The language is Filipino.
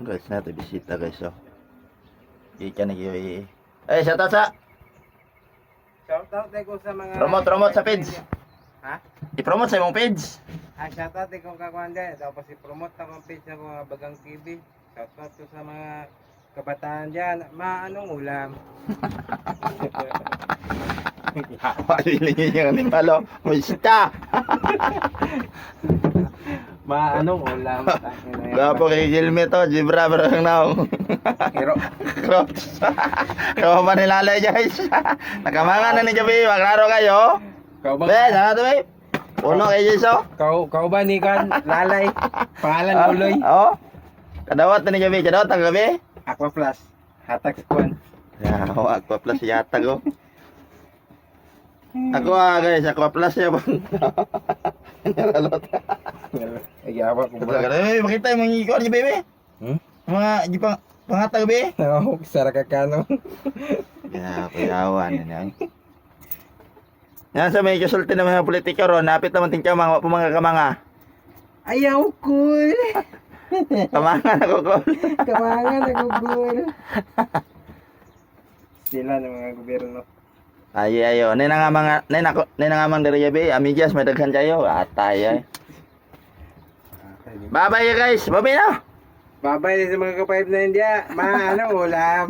Guys, natin bisita guys, oh. Ika na kayo eh. Shout out sa! Shoutout ko sa mga... Promote sa page. Ha? I-promote sa imong page. Shoutout kung kakuan dyan. Tapos i-promote akong page sa mga Bagang TV. Shoutout ko sa mga kabataan dyan. Anong ulam? Wali niyo yung animal, oh. Mista! Anong ulam? Gapo kay Gilme to, Jibra barang naong. Hero. Crops. Kawa pa nilalay guys. Nakamangan na ni Gabi, maglaro kayo. Kau ba? Be, sana to be. Puno kay Jeso. Kau ba ni kan? Lalay. Pangalan Uloy. Oh. Kadawat na ni Gabi, kadawat ang Gabi. Aqua Plus. Hatag sa kuan. Ya, Aqua Plus yata ko. Ako guys, Aqua Plus ya bang. Nalot. Ay, awa ko ba? Eh, makita yung mga ikaw niya, bebe. Mga pangatag, bebe. Oo, sara ka kano. Ya, kuyawan. Yan sa may kasulti ng mga politika ron, napit naman tingka mga pumanga kamanga. Ayaw, cool. Kamanga na ko. Kamangan ako, cool. Sila ng mga gobyerno. Ayo. Nay nga mga nay nga mang diri be, amigas may daghan kayo. Atay ay. Bye-bye guys. Bye-bye na. Babay din sa mga kapayip na India. Anong ulam?